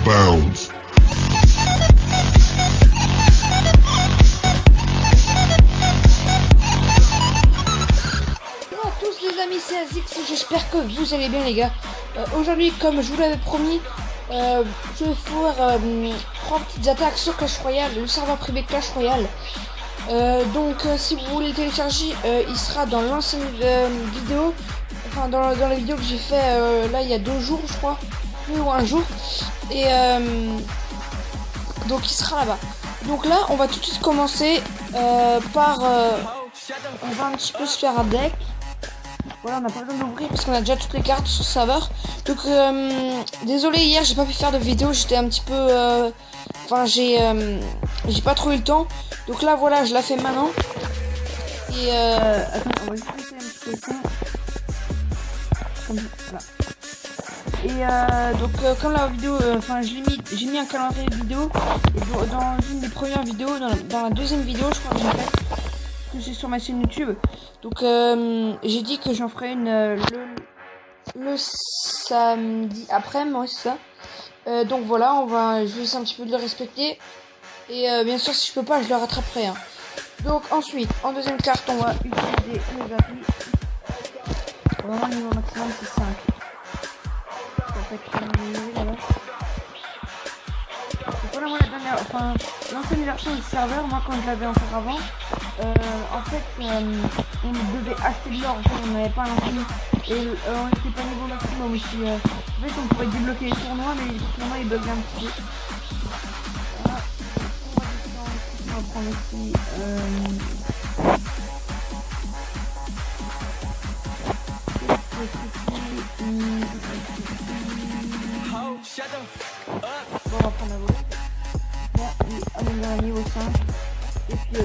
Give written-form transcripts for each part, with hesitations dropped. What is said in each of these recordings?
bounds. Bonjour à tous les amis, c'est Azix, j'espère que vous allez bien les gars. Aujourd'hui, comme je vous l'avais promis, je vais faire 3 petites attaques sur Clash Royale, le serveur privé Clash Royale. Si vous voulez le télécharger, il sera dans l'ancienne vidéo, enfin dans la vidéo que j'ai fait là il y a 2 jours je crois, ou un jour, et donc il sera là-bas. Donc là on va tout de suite commencer par on va un petit peu se faire un deck. Voilà, on n'a pas besoin d'ouvrir parce qu'on a déjà toutes les cartes sur le serveur. Donc désolé, hier j'ai pas pu faire de vidéo, j'étais un petit peu j'ai pas trouvé le temps. Donc là voilà, je la fais maintenant. Et attends, on va juste laisser un petit peu le son. Comme ça, voilà. Et comme la vidéo, j'ai mis un calendrier de vidéo. Et dans une des premières vidéos, dans la deuxième vidéo, je crois que j'ai fait, que c'est sur ma chaîne YouTube. Donc j'ai dit que j'en ferai une le samedi après, moi c'est ça. Donc voilà, je vais essayer un petit peu de le respecter. Et bien sûr, si je peux pas, je le rattraperai. Hein. Donc ensuite, en deuxième carte, on va utiliser le Gapi. Vraiment, le niveau maximum, c'est 5. Ça fait que là-bas. Donc voilà, moi, l'ancienne version du serveur, moi, quand je l'avais encore avant, on devait acheter de l'or. En fait, on n'avait pas l'infini. Et on n'était pas niveau maximum aussi. En fait, on pourrait débloquer les tournois, mais les tournois, ils buggaient un petit peu. On va prendre ici bon, on va prendre la volée. Là, il a niveau 5. Et puis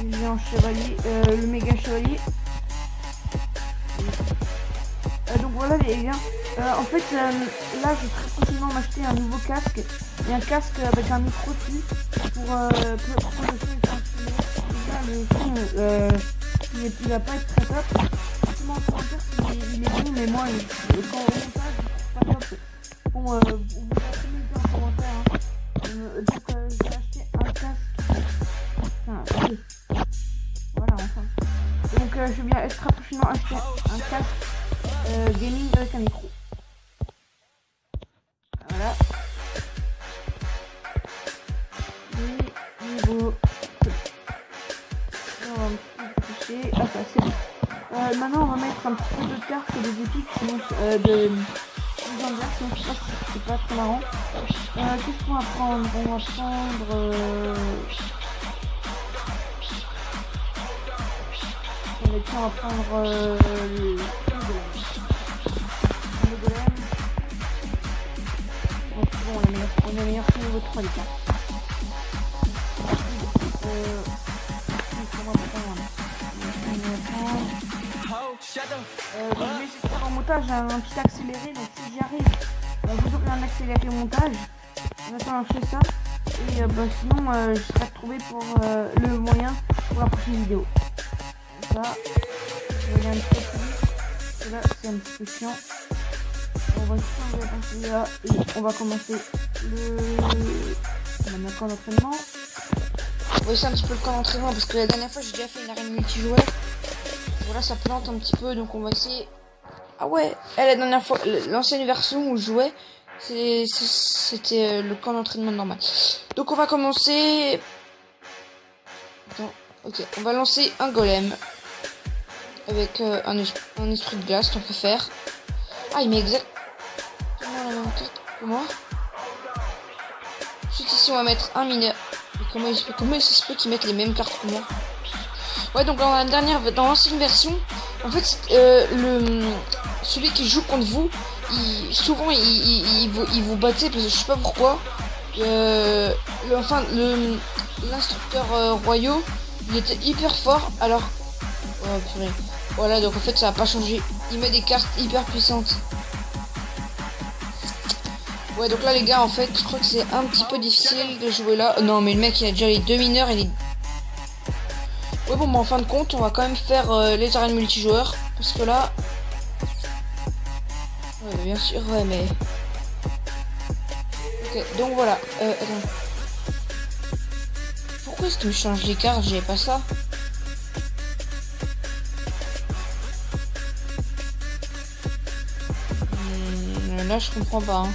le géant chevalier, le méga chevalier. Donc voilà les gars. En fait là je vais très facilement m'acheter un nouveau casque. Et un casque avec un micro dessus pour le son. Il va pas être très top. Franchement en commentaire il est bon, mais moi quand au montage c'est pas top. Bon vous avez mis en commentaire hein. Donc je vais acheter un casque. Enfin oui. Voilà enfin. Donc je vais bien très prochainement acheter un casque gaming avec un micro. Voilà. Niveau. On va un petit peu toucher. Ah ça c'est bon. Maintenant on va mettre un petit peu de cartes et des épiques sinon de légendaires, sinon je sais pas si c'est pas très marrant. Qu'est-ce qu'on va prendre? On va prendre on va prendre le golem. Donc bon, on est meilleur que niveau 3 les gars. Je vais essayer de faire en montage un petit accéléré, donc si j'y arrive, vous aurez un accéléré montage. On va lancer ça. Et sinon je serai retrouvé pour le moyen pour la prochaine vidéo. Ça, je vais aller un petit peu plus vite. Là c'est un petit peu chiant. On va changer celui-là et on va commencer le camp d'entraînement. On va essayer un petit peu le camp d'entraînement parce que la dernière fois j'ai déjà fait une arène multijoueur. Voilà, ça plante un petit peu donc on va essayer. Ah ouais, la dernière fois, l'ancienne version où je jouais, c'était le camp d'entraînement normal. Donc on va commencer. Attends, ok, on va lancer un golem avec un esprit de glace, tant que faire. Ah, il met exactement la même carte que moi. Ensuite ici on va mettre un mineur. Mais comment ça se peut qu'ils mettent les mêmes cartes que moi? Ouais, donc dans l'ancienne version, en fait celui qui joue contre vous, souvent il vous battait parce que je sais pas pourquoi. L'instructeur royaux, il était hyper fort alors. Oh purée. Voilà, donc en fait ça a pas changé. Il met des cartes hyper puissantes. Ouais, donc là les gars, en fait je crois que c'est un petit peu difficile de jouer là. Non mais le mec il a déjà les 2 mineurs et les... Ouais bon, en fin de compte on va quand même faire les arènes multijoueurs. Parce que là... Ouais bien sûr, ouais mais... Ok, donc voilà. Attends. Pourquoi est-ce qu'il me change les cartes? J'avais pas ça. Là, je comprends pas. Hein.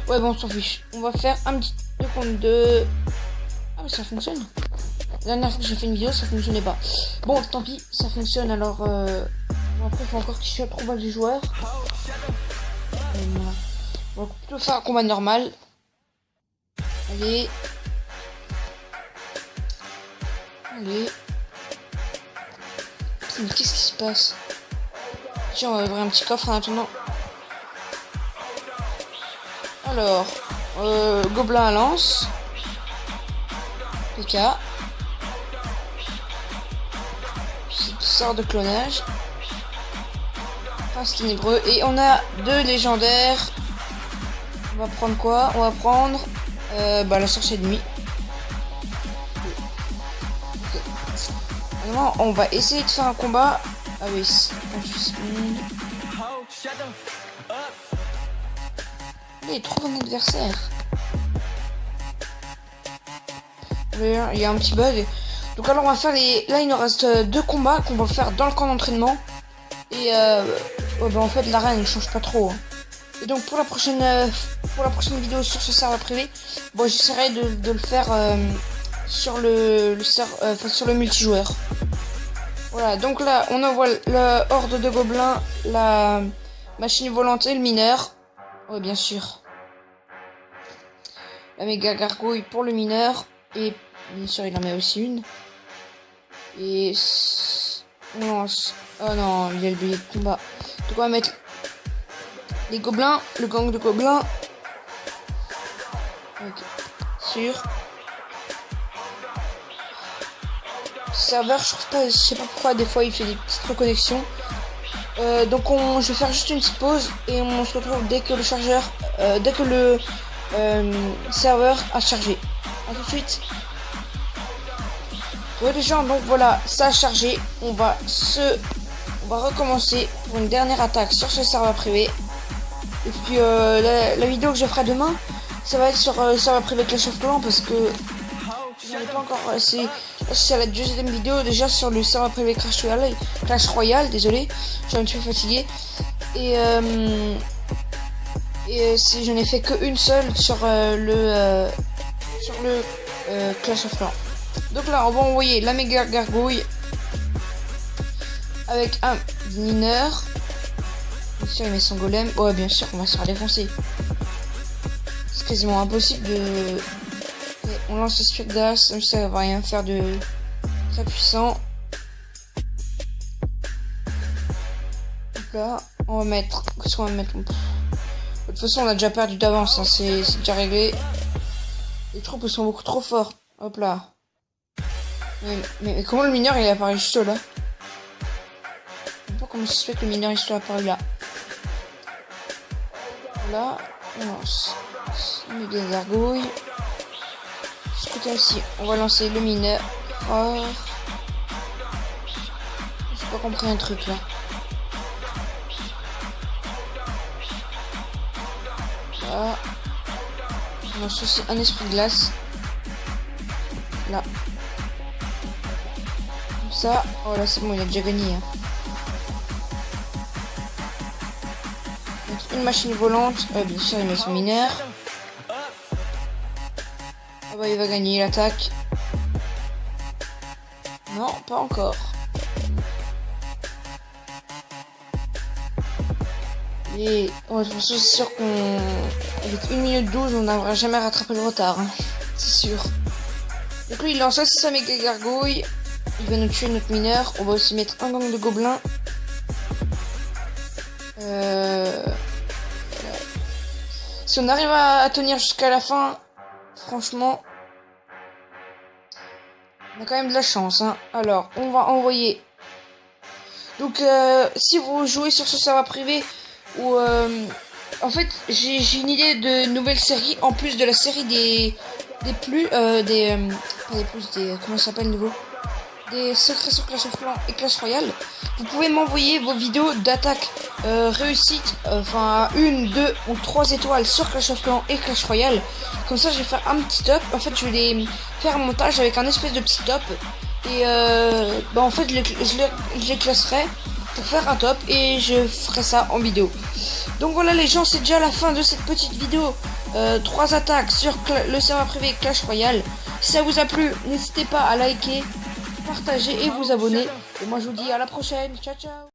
Ouais, bon, on s'en fiche. On va faire un petit 2 contre 2. Ah, mais ça fonctionne. La dernière fois que j'ai fait une vidéo, ça fonctionnait pas. Bon, tant pis, ça fonctionne. Alors, bon, après, il faut encore qu'il se trouve les joueurs. Voilà. On va plutôt faire un combat normal. Allez. Allez. Putain, mais qu'est-ce qui se passe? Tiens, on va ouvrir un petit coffre en attendant. Alors, gobelin à lance. PK. Sort de clonage. Prince ténébreux. Et on a 2 légendaires. On va prendre quoi? On va prendre la sorcière de nuit. Okay. Vraiment, on va essayer de faire un combat. Ah oui, 28 secondes. Il trouve un adversaire. Il y a un petit bug. Donc alors on va faire les... Là il nous reste 2 combats qu'on va faire dans le camp d'entraînement. Et en fait l'arène ne change pas trop. Hein. Et donc pour la prochaine vidéo sur ce serveur privé, bon j'essaierai de le faire sur sur le multijoueur. Voilà, donc là on envoie le horde de gobelins, la machine volante et le mineur. Ouais, bien sûr. La méga gargouille pour le mineur. Et bien sûr, il en met aussi une. Et... Non, oh non, il y a le billet de combat. Donc on va mettre les gobelins, le gang de gobelins. Ok, sûr. Serveur, je sais pas pourquoi, des fois il fait des petites reconnexions. Donc je vais faire juste une petite pause et on se retrouve dès que le chargeur, dès que le serveur a chargé. A tout de suite. Ouais les gens, donc voilà, ça a chargé. On va recommencer pour une dernière attaque sur ce serveur privé. Et puis la vidéo que je ferai demain, ça va être sur le serveur privé Clash of Clans parce que j'en ai pas encore. C'est la deuxième vidéo déjà sur le serveur privé Clash Royale, désolé, j'en suis fatigué. Et je n'ai fait qu'une seule sur le Clash of Clans. Donc là on va envoyer la méga gargouille avec un mineur. Bien sûr il met son golem. Ouais bien sûr on va se faire défoncer. C'est quasiment impossible de... On lance le Specdas, même si ça va rien faire de très puissant. Donc là, on va mettre... Qu'est-ce qu'on va mettre? De toute façon, on a déjà perdu d'avance, hein. C'est déjà réglé. Les troupes sont beaucoup trop forts. Hop là. Mais comment le mineur il est apparu juste là? Je sais pas comment ça se fait que le mineur il soit apparu là. Là, on lance méga gargouille. Ce côté aussi, on va lancer le mineur. Oh. J'ai pas compris un truc là. Là. On lance aussi un esprit de glace. Là. Comme ça. Oh là c'est bon, il a déjà gagné. Hein. Une machine volante. Bien sûr, il met son mineur. Ah bah il va gagner l'attaque. Non, pas encore. Et ouais, je pense que c'est sûr qu'on... Avec 1 minute 12, on n'aura jamais rattrapé le retard. Hein. C'est sûr. Donc lui, il lance aussi sa méga gargouille. Il va nous tuer notre mineur. On va aussi mettre un gang de gobelins. Si on arrive à tenir jusqu'à la fin, franchement, on a quand même de la chance. Hein. Alors, on va envoyer. Donc, si vous jouez sur ce serveur privé, ou en fait, j'ai une idée de nouvelle série en plus de la série des comment ça s'appelle nouveau? des secrets sur Clash of Clans et Clash Royale, vous pouvez m'envoyer vos vidéos d'attaque réussite, enfin 1, 2 ou 3 étoiles sur Clash of Clans et Clash Royale. Comme ça, je vais faire un petit top. En fait, je vais les faire un montage avec un espèce de petit top. Et en fait, je les classerai pour faire un top et je ferai ça en vidéo. Donc voilà les gens, c'est déjà la fin de cette petite vidéo. 3 attaques sur le serveur privé Clash Royale. Si ça vous a plu, n'hésitez pas à liker, partager et vous abonner. Et moi je vous dis à la prochaine. Ciao ciao.